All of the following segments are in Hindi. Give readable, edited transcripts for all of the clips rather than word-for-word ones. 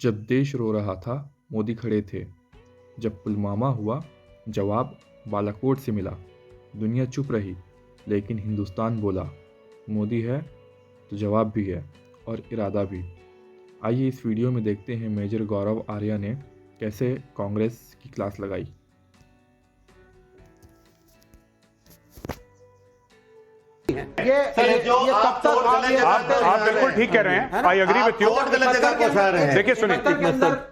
जब देश रो रहा था मोदी खड़े थे, जब पुलवामा हुआ जवाब बालाकोट से मिला। दुनिया चुप रही लेकिन हिंदुस्तान बोला, मोदी है तो जवाब भी है और इरादा भी। आइए इस वीडियो में देखते हैं मेजर गौरव आर्या ने कैसे कांग्रेस की क्लास लगाई। ये तब तक आप बिल्कुल ठीक कह रहे हैं। I agree with you. देखिए सुनिए,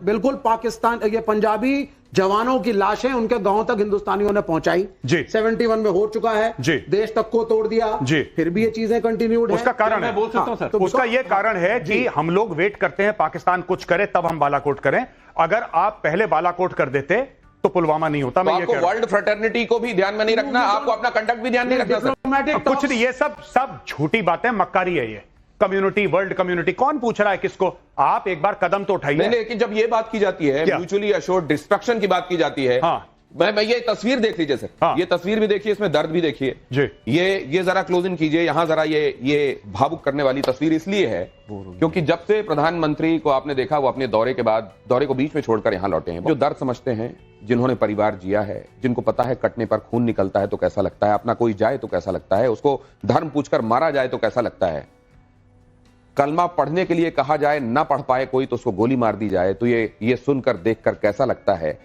बिल्कुल पाकिस्तान ये पंजाबी जवानों की लाशें उनके गांव तक हिंदुस्तानियों ने पहुंचाई जी। 71 में हो चुका है जी। देश तक को तोड़ दिया जी। फिर भी ये चीजें कंटिन्यूड है। उसका कारण है, बोल सकता हूं सर, तो उसका ये कारण है कि हम लोग वेट करते हैं पाकिस्तान कुछ करे तब हम बालाकोट करें। अगर आप पहले बालाकोट कर देते तो पुलवामा नहीं होता। मैं ये आपको कह रहा हूं। वर्ल्ड फ्रेटर्निटी को भी ध्यान में नहीं रखना, आपको अपना कंडक्ट भी ध्यान नहीं रखना सर। डिप्लोमेटिक कुछ नहीं, ये सब झूठी बातें, मक्कारी है ये। कम्युनिटी, वर्ल्ड कम्युनिटी, कौन पूछ रहा है किसको? आप एक बार कदम तो उठाइए। नहीं, लेकिन जब ये बात की जाती है, क्या? म्यूचुअली अश्योर्ड डिस्ट्रक्शन की बात की जाती है, हाँ। मैं ये तस्वीर देख लीजिए सर। हाँ। ये तस्वीर भी देखिए, इसमें दर्द भी देखिए जी। ये जरा क्लोज इन कीजिए। यहां जरा ये भावुक करने वाली तस्वीर इसलिए है क्योंकि जब से प्रधानमंत्री को आपने देखा, वो अपने दौरे के बाद दौरे को बीच में छोड़कर यहां लौटे हैं। जो दर्द समझते हैं, जिन्होंने परिवार जिया है, जिनको पता है कटने पर खून निकलता है तो कैसा लगता है, अपना कोई जाए तो कैसा लगता है, उसको धर्म पूछकर मारा जाए तो कैसा लगता है, कलमा पढ़ने के लिए कहा जाए, ना पढ़ पाए कोई तो उसको गोली मार दी जाए, तो ये सुनकर देखकर कैसा लगता है,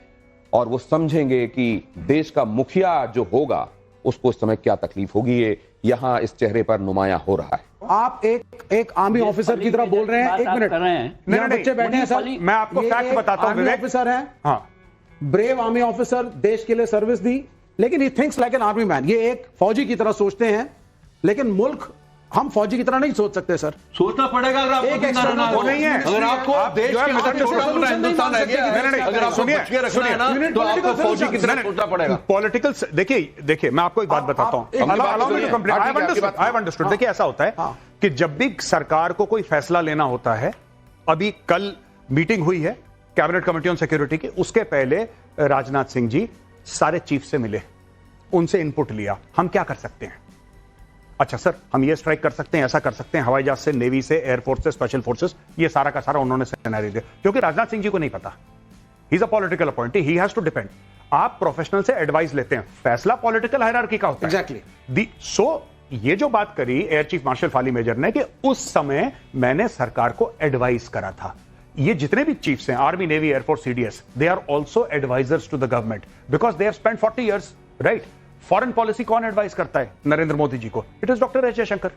और वो समझेंगे कि देश का मुखिया जो होगा उसको उस समय क्या तकलीफ होगी। ये यहां इस चेहरे पर नुमायां हो रहा है। आप एक आर्मी ऑफिसर की तरह बोल रहे हैं। एक मिनट, नहीं, यहाँ बच्चे बैठे हैं सर। मैं आपको ये फैक्ट एक बताता हूं आर्मी विवेक। ऑफिसर है, हाँ, ब्रेव आर्मी ऑफिसर, देश के लिए सर्विस दी, लेकिन he thinks like an army man. ये एक फौजी की तरह सोचते हैं, लेकिन मुल्क हम फौजी की तरह नहीं सोच सकते सर। सोचना पड़ेगा। अगर आपको एक जिंदा रहना है, वो नहीं है। अगर आपको आप देश जो है के हाथ मित्र छोटा solution मोटा नहीं हिंदुस्तान मान है क्या? सकते। नहीं, अगर आपको सुनिए, बच के रखना है ना, सुनिए, तो आपको political फौजी की तरह solution सोचना पड़ेगा। पॉलिटिकल देखिए मैं आपको एक बात बताता हूं। अंडरस्टूड। देखिए ऐसा होता है कि जब भी सरकार को कोई फैसला लेना होता है, अभी कल मीटिंग हुई है कैबिनेट कमेटी ऑन सिक्योरिटी की, उसके पहले राजनाथ सिंह जी सारे चीफ से मिले, उनसे इनपुट लिया, हम क्या कर सकते हैं। अच्छा सर, हम ये स्ट्राइक कर सकते हैं, ऐसा कर सकते हैं, हवाई जहाज से, नेवी से, एयरफोर्स से, स्पेशल फोर्सेस, ये सारा का सारा उन्होंने सिनेरियो दिया, क्योंकि राजनाथ सिंह जी को नहीं पता। He is a political appointee, he has to depend. आप प्रोफेशनल से एडवाइस लेते हैं, फैसला पॉलिटिकल हायरार्की का होता है। एग्जैक्टली। सो ये जो बात करी air chief marshal Fali Major ने कि उस समय मैंने सरकार को एडवाइस करा था, ये जितने भी चीफ्स हैं, army, navy, air force, CDS, they are also advisers to the government because they have spent 40 years, right. Foreign policy कौन एडवाइस करता है नरेंद्र मोदी जी को? It is doctor S Jaishankar.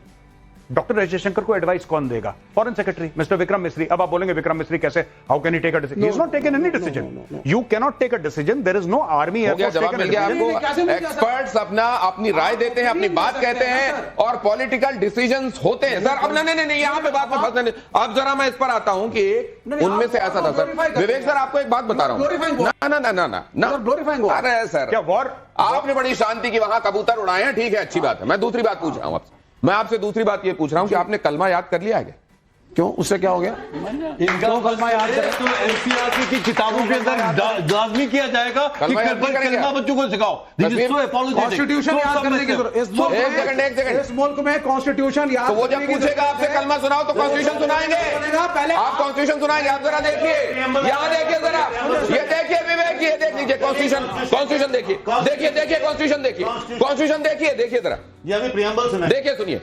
Doctor S Jaishankar को एडवाइस कौन देगा? Foreign secretary mister Vikram Misri. अब आप बोलेंगे विक्रम मिस्री कैसे, how can he take a decision? He is not taken any decision. You can not take a decision, there is no army. हो गया, जवाब मिल गया आपको। एक्सपर्ट्स अपनी राय देते हैं, अपनी बात कहते हैं और पॉलिटिकल डिसीजंस होते हैं सर। अब नहीं, यहाँ पे बात में फंसने नहीं। अब जरा मैं इस पर आता हूं कि उनमें से ऐसा था सर। विवेक सर, आपको एक बात बता रहा हूं ना। अरे सर, क्या वॉर? आपने बड़ी शांति की वहां कबूतर उड़ाए हैं, ठीक है, अच्छी बात है। मैं दूसरी बात पूछ रहा हूं आपसे। मैं आपसे दूसरी बात ये पूछ रहा हूं कि आपने कलमा याद कर लिया है क्या? क्यों, उससे क्या हो गया? इनका कलमा याद करें तो एनसीईआरटी की किताबों के अंदर लाजमी किया जाएगा कि कलमा बच्चों को सिखाओ। कॉन्स्टिट्यूशन याद करने की जरूरत। एक सेकंड। इस मुल्क में कॉन्स्टिट्यूशन याद, तो वो जब पूछेगा आपसे कलमा सुनाओ तो कॉन्स्टिट्यूशन सुनाएंगे। पहले आप कॉन्स्टिट्यूशन सुनाएंगे। आप जरा देखिए, यहाँ देखिए जरा, ये देखिए विवेक, ये देख लीजिए कॉन्स्टिट्यूशन देखिए कॉन्स्टिट्यूशन देखिए जरा, ये अभी प्रियम्बल सुना, देखिए, सुनिए।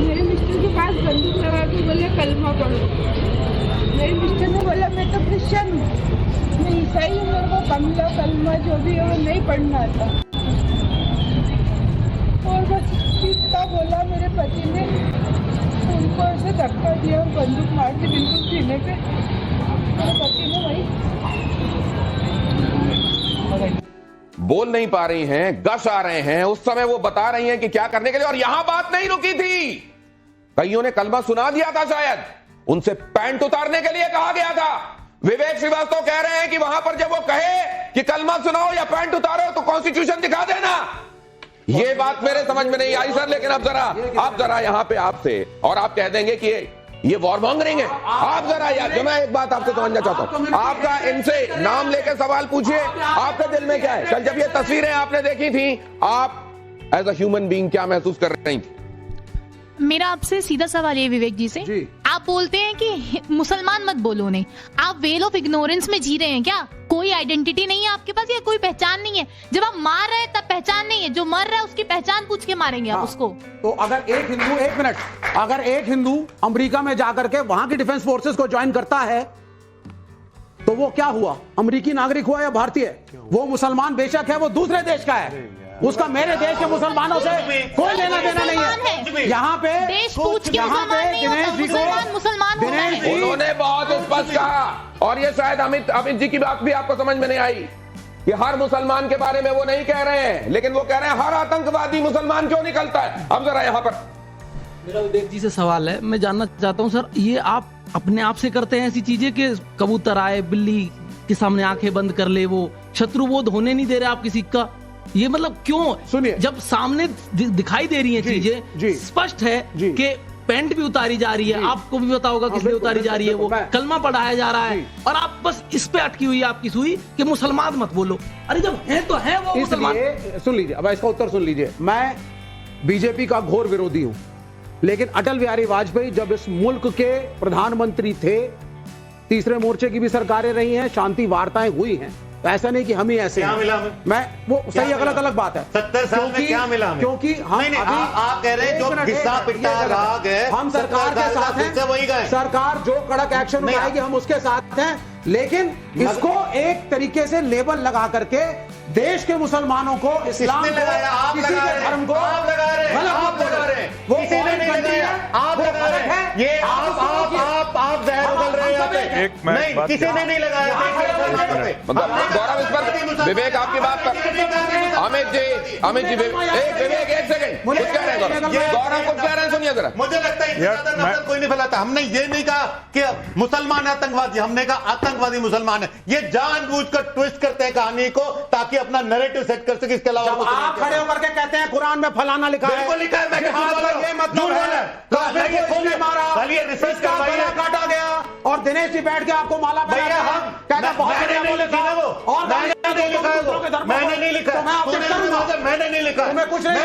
मेरे मिस्टर के पास बंदूक लगा के बोले कलमा पढ़ो। मेरे मिस्टर ने बोला मैं तो क्रिश्चियन हूँ, मैं ईसाई हूँ, मेरे को कमला कलमा जो भी है वो नहीं पढ़ना आता। और बस इतना बोला मेरे पति ने, उनको ऐसे धक्का दिया और बंदूक मार के बिल्कुल सीने पे। मेरे पति ने वही बोल नहीं पा रही हैं, गश आ रहे हैं, उस समय वो बता रही हैं कि क्या करने के लिए। और यहां बात नहीं रुकी थी, कईयों ने कलमा सुना दिया था, शायद उनसे पैंट उतारने के लिए कहा गया था। विवेक श्रीवास्तव कह रहे हैं कि वहां पर जब वो कहे कि कलमा सुनाओ या पैंट उतारो तो कॉन्स्टिट्यूशन दिखा देना। ये बात मेरे समझ में नहीं आई सर। लेकिन अब जरा यहाँ पे आपसे, और आप कह देंगे कि ये वॉर मॉन्गरिंग है। आप जरा यार, जो मैं एक बात आपसे समझना चाहता हूं, आपका इनसे नाम लेकर सवाल पूछिए, आपके दिल में क्या है? कल जब ये तस्वीरें आपने देखी थी, आप एज अ ह्यूमन बीइंग क्या महसूस कर रही थी? मेरा आपसे सीधा सवाल है विवेक जी से, आप बोलते हैं कि मुसलमान मत बोलो उन्हें, आप वेल ऑफ इग्नोरेंस में जी रहे हैं क्या? कोई आइडेंटिटी नहीं है आपके पास या कोई पहचान नहीं है? जब आप मार रहे हैं तब पहचान नहीं है, जो मर रहा है उसकी पहचान पूछ के मारेंगे आप उसको। तो अगर एक हिंदू, एक मिनट, अगर एक हिंदू अमेरिका में जाकर के वहां की डिफेंस फोर्सेस को ज्वाइन करता है तो वो क्या हुआ? अमेरिकी नागरिक हुआ या भारतीय? वो मुसलमान बेशक है, वो दूसरे देश का है, उसका मेरे देश के मुसलमानों से कोई लेना देना नहीं है। यहाँ पे देश पूछ के यहाँ पे मुसलमान नहीं होता, दिनेश जी को, मुसलमान होता दिनेश है। जी, उन्होंने बहुत स्पष्ट कहा, और ये शायद अमित जी की बात भी आपको समझ में नहीं आई कि हर मुसलमान के बारे में वो नहीं कह रहे हैं, लेकिन वो कह रहे हैं हर आतंकवादी मुसलमान क्यों निकलता है। अब जरा यहाँ पर मेरा विवेक जी से सवाल है, मैं जानना चाहता हूँ सर, ये आप अपने आप से करते हैं ऐसी चीजें कि कबूतर आए बिल्ली के सामने आंखें बंद कर ले, वो शत्रुबोध होने नहीं दे रहे आप किसी का? ये मतलब क्यों? सुनिए, जब सामने दिखाई दे रही है चीजें, स्पष्ट है कि पैंट भी उतारी जा रही है, आपको भी पता होगा किसलिए उतारी जा रही है, वो कलमा पढ़ाया जा रहा है, और आप बस इस पे अटकी हुई है आपकी सुई कि मुसलमान मत बोलो। अरे जब है तो है वो मुसलमान। सुन लीजिए, अब इसका उत्तर सुन लीजिए। मैं बीजेपी का घोर विरोधी हूं, लेकिन अटल बिहारी वाजपेयी जब इस मुल्क के प्रधानमंत्री थे, तीसरे मोर्चे की भी सरकारें रही हैं, शांति वार्ताएं हुई हैं, तो ऐसा नहीं कि हम ही ऐसे क्या मिला हमें? मैं वो सही गलत अलग बात है। 70 साल में क्या मिला हमें? क्योंकि हम नहीं, अभी आप कह रहे हैं जो घिसा पिटा राग है, हम सरकार के साथ हैं, वही गए। सरकार जो कड़क एक्शन उठाएगी हम उसके साथ हैं, लेकिन इसको एक तरीके से लेबल लगा करके देश के मुसलमानों को, इस्लाम को, किसी के धर्म को आप लगा रहे हैं, आप लगा रहे हैं, वो किसी ने नहीं लगाया, आप लगा रहे हैं, ये आप जहर उगल रहे हैं, नहीं किसी ने नहीं लगाया। गौरव, इस पर विवेक आपकी बात पर, अमित जी विवेक एक सेकंड, कुछ कह रहे हैं गौरव, कुछ कह रहे हैं, सुनिए जरा। मुझे लगता है इससे ज्यादा नफरत कोई नहीं फैलाता। हमने ये नहीं कहा कि मुसलमान आतंकवादी, हमने कहा आतंकवादी मुसलमान है। ये जानबूझकर ट्विस्ट करते हैं कहानी को ताकि अपना नैरेटिव सेट कर सके, इसके अलावा आप खड़े होकर के कहते हैं कुरान में फलाना लिखा है, बिल्कुल लिखा है, मैं ये मतलब है, मारा, इसका गला काटा गया, और दिनेश जी बैठ के आपको माला भैया हम मैंने नहीं लिखा, मैंने नहीं लिखा, तुम्हें कुछ नहीं,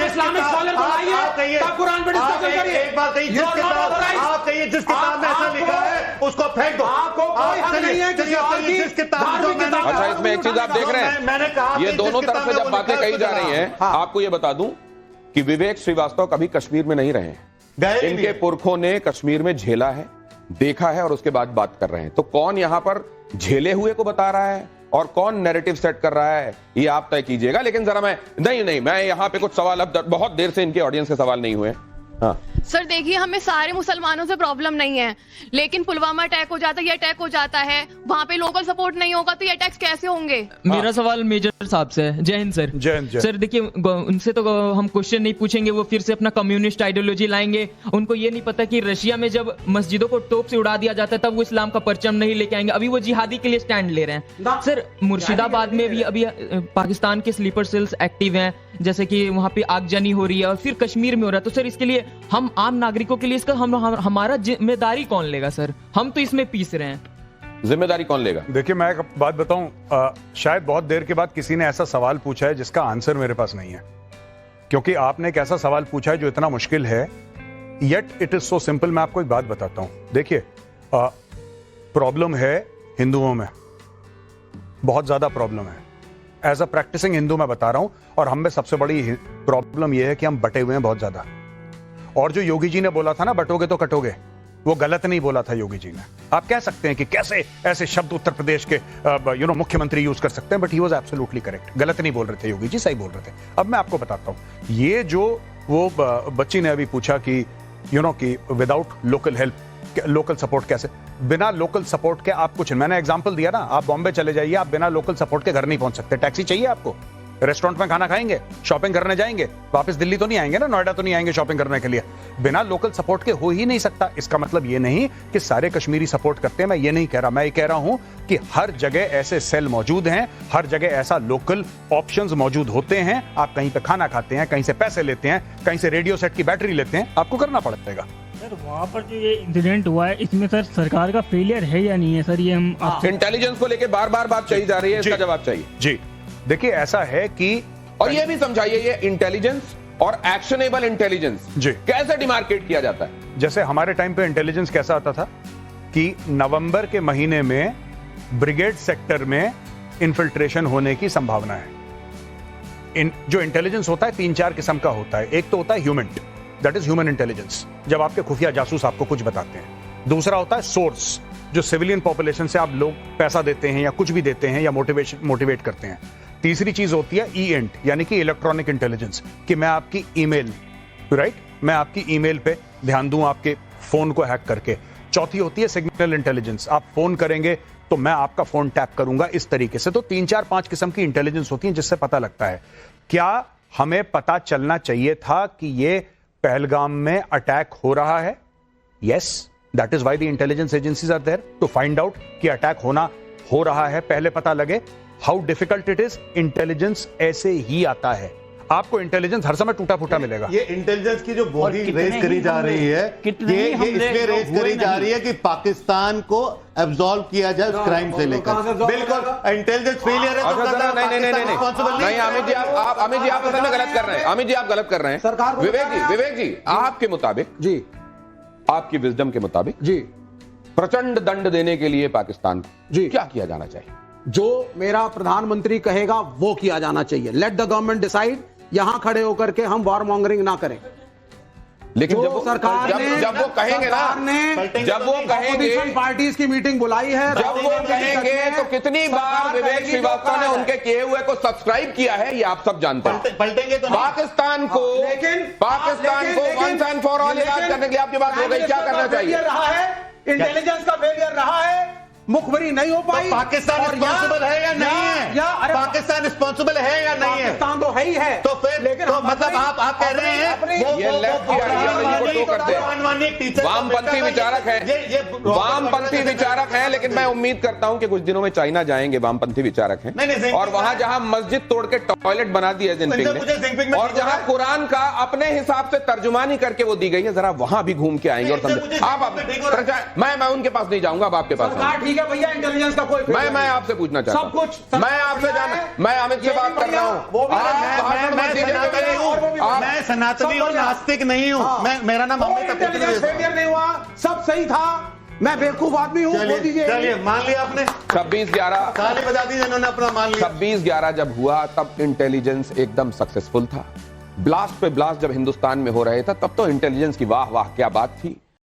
इस्लामिक स्कॉलर बनाइए, तब कुरान पे डिस्कशन करिए। एक बात कहिए, आप कहिए जिस किताब में ऐसा लिखा है उसको फेंक दो। आपको कोई हक नहीं है किसी और की जिस किताब में, अच्छा, इसमें एक चीज आप देख रहे हैं, मैंने कहा ये दोनों तरफ से जब बातें कही जा रही हैं, आपको ये बता दूं कि विवेक श्रीवास्तव कभी कश्मीर में नहीं रहे हैं, इनके पुरखों ने कश्मीर में झेला है, देखा है, और उसके बाद बात कर रहे हैं। तो कौन यहां पर झेले हुए को बता रहा है और कौन नैरेटिव सेट कर रहा है, ये आप तय कीजिएगा। लेकिन जरा मैं यहां पे कुछ सवाल, अब बहुत देर से इनके ऑडियंस के सवाल नहीं हुए। हाँ सर, देखिए हमें सारे मुसलमानों से प्रॉब्लम नहीं है, लेकिन पुलवामा अटैक हो जाता है, ये अटैक हो जाता है, वहाँ पे लोकल सपोर्ट नहीं होगा तो ये अटैक्स कैसे होंगे? मेरा सवाल मेजर साहब से है। जय हिंद सर। जय हिंद। सर देखिए, उनसे तो हम क्वेश्चन नहीं पूछेंगे, वो फिर से अपना कम्युनिस्ट आइडियोलॉजी लाएंगे। उनको ये नहीं पता कि रशिया में जब मस्जिदों को तोप से उड़ा दिया जाता है तब वो इस्लाम का परचम नहीं लेके आएंगे, अभी वो जिहादी के लिए स्टैंड ले रहे हैं। सर मुर्शिदाबाद में भी अभी पाकिस्तान के स्लीपर सेल्स एक्टिव हैं, जैसे कि वहां पे आगजनी हो रही है, और फिर कश्मीर में हो रहा है। तो सर इसके लिए हम आम नागरिकों के लिए इसका हमारा जिम्मेदारी कौन लेगा सर? हम तो इसमें पीस रहे हैं, जिम्मेदारी कौन लेगा? देखिए, मैं एक बात बताऊं, शायद बहुत देर के बाद किसी ने ऐसा सवाल पूछा है जिसका आंसर मेरे पास नहीं है, क्योंकि आपने एक ऐसा सवाल पूछा है जो इतना मुश्किल है, yet it is so simple. मैं आपको एक बात बताता हूं, देखिए, प्रॉब्लम है हिंदुओं में, बहुत ज्यादा प्रॉब्लम है। एज अ प्रैक्टिसिंग हिंदू मैं बता रहा हूं, और हम में सबसे बड़ी प्रॉब्लम यह है कि हम बटे हुए हैं बहुत ज्यादा। और जो योगी जी ने बोला था ना, बटोगे तो कटोगे, वो गलत नहीं बोला था योगी जी ने। आप कह सकते हैं कि कैसे ऐसे शब्द उत्तर प्रदेश के मुख्यमंत्री यूज कर सकते हैं, but he was absolutely correct. गलत नहीं बोल रहे थे योगी जी, सही बोल रहे थे। अब मैं आपको बताता हूं, ये जो वो बच्ची ने अभी पूछा कि कि without local help, local support कैसे, बिना लोकल सपोर्ट के आप कुछ, मैंने एग्जांपल दिया ना, आप बॉम्बे चले जाइए, आप बिना लोकल सपोर्ट के घर नहीं पहुंच सकते। टैक्सी चाहिए आपको, रेस्टोरेंट में खाना खाएंगे, शॉपिंग करने जाएंगे, वापस दिल्ली तो नहीं आएंगे ना, नोएडा तो नहीं आएंगे शॉपिंग करने के लिए, बिना लोकल सपोर्ट के हो ही नहीं सकता। इसका मतलब ये नहीं कि सारे कश्मीरी सपोर्ट करते हैं, मैं ये नहीं कह रहा। मैं ये कह रहा हूं कि हर जगह ऐसे सेल मौजूद हैं, हर जगह ऐसा लोकल ऑप्शंस मौजूद होते हैं। आप कहीं पे खाना खाते हैं, कहीं से पैसे लेते हैं, कहीं से रेडियो सेट की बैटरी लेते हैं, आपको करना पड़ेगा। सर वहाँ पर जो ये इंसिडेंट हुआ है, इसमें सर सरकार का फेलियर है या नहीं है सर? ये हम इंटेलिजेंस को लेके बार बार बात कही जा रही है, इसका जवाब चाहिए। जी देखिए, ऐसा है कि, और ये भी समझाइए, ये इंटेलिजेंस और एक्शनेबल इंटेलिजेंस जी कैसे डिमार्केट किया जाता है? जैसे हमारे टाइम पे इंटेलिजेंस कैसा आता था कि नवंबर के महीने में ब्रिगेड सेक्टर में इन्फिल्ट्रेशन होने की संभावना है। जो इंटेलिजेंस होता है 3-4 किस्म का होता है। एक तो होता है human, that is human intelligence, जब आपके खुफिया जासूस आपको कुछ बताते हैं। दूसरा होता है सोर्स, जो सिविलियन पॉपुलेशन से आप लोग पैसा देते हैं या कुछ भी देते हैं या मोटिवेट करते हैं। तीसरी चीज होती है ईएंट, यानी कि इलेक्ट्रॉनिक इंटेलिजेंस, कि मैं आपकी ईमेल, राइट, मैं आपकी ईमेल पे ध्यान दूं आपके फोन को हैक करके। चौथी होती है सिग्नल इंटेलिजेंस, आप फोन करेंगे तो मैं आपका फोन टैप करूंगा, इस तरीके से। तो 3-4-5 किस्म की इंटेलिजेंस होती है जिससे पता लगता है। क्या हमें पता चलना चाहिए था कि ये पहलगाम में अटैक हो रहा है? Yes, that is why the intelligence agencies are there to find out कि अटैक हो रहा है, पहले पता लगे। How difficult it is, intelligence ऐसे ही आता है। आपको इंटेलिजेंस हर समय टूटा फूटा मिलेगा। ये इंटेलिजेंस की जो बॉडी रेस करी जा रही है, ये इसलिए रेस करी जा रही है कि पाकिस्तान को एब्सॉल्व किया जाए उस क्राइम से लेकर। बिल्कुल इंटेलिजेंस फेलियर है तो नहीं अमित जी आप असल में गलत कर रहे हैं। अमित जी आप गलत कर रहे हैं। विवेक जी आपके मुताबिक, जी आपकी विजडम के मुताबिक, जी प्रचंड दंड देने के लिए पाकिस्तान को जी क्या किया जाना चाहिए? जो मेरा प्रधानमंत्री कहेगा वो किया जाना चाहिए। Let the government decide. यहां खड़े होकर के हम वॉर मॉन्गरिंग ना करें। लेकिन जब वो सरकार जब वो कहेंगे ना, जब वो कहेंगे, पार्टीज की मीटिंग बुलाई है, जब वो कहेंगे तो कितनी बार विवेक श्रीवास्तव ने उनके किए हुए को सब्सक्राइब किया है, ये आप सब जानते हैं। पलटेंगे तो पाकिस्तान को वंस एंड फॉर ऑल इलाज करने के लिए आपकी बात हो गई, क्या करना चाहिए? रहा है इंटेलिजेंस का फेलियर रहा है, मुखबरी नहीं हो पाई। तो पाकिस्तान रिस्पॉन्सिबल है या नहीं है? पाकिस्तान रिस्पॉन्सिबल है या नहीं है? पाकिस्तान तो है ही है। तो फिर लेकिन तो मतलब आप कह रहे हैं ये लेफ्ट की आइडियोलॉजी को टो करते हैं। वामपंथी विचारक हैं, वामपंथी विचारक हैं, लेकिन मैं उम्मीद करता हूं कि कुछ दिनों में चाइना जाएंगे वामपंथी विचारक हैं, और वहां जहां मस्जिद तोड़ के टॉयलेट बना दी है जिनपिंग ने, और जहां कुरान का अपने हिसाब से तर्जुमानी करके वो दी गई है, जरा वहां भी घूम के आएंगे और समझे। आप मैं उनके पास नहीं जाऊंगा, अब आपके पास ठीक है भैया, इंटेलिजेंस का कोई मैं आपसे पूछना चाहता हूं, सब कुछ मैं आपसे जाना, मैं अमित से बात कर रहा हूं। मैं सनातनी और नास्तिक नहीं हूं। मैं, मेरा नाम अमित फेलियर नहीं हुआ, सब सही था। मैं बेवकूफ आदमी हूं। चलिए मान लिया आपने। 26/11 ताली बजा दी जिन्होंने अपना मान लिया। 26/11 जब हुआ तब इंटेलिजेंस एकदम सक्सेसफुल था। ब्लास्ट पे ब्लास्ट जब हिंदुस्तान में हो रहे थे तब तो इंटेलिजेंस की वाह वाह क्या बात थी।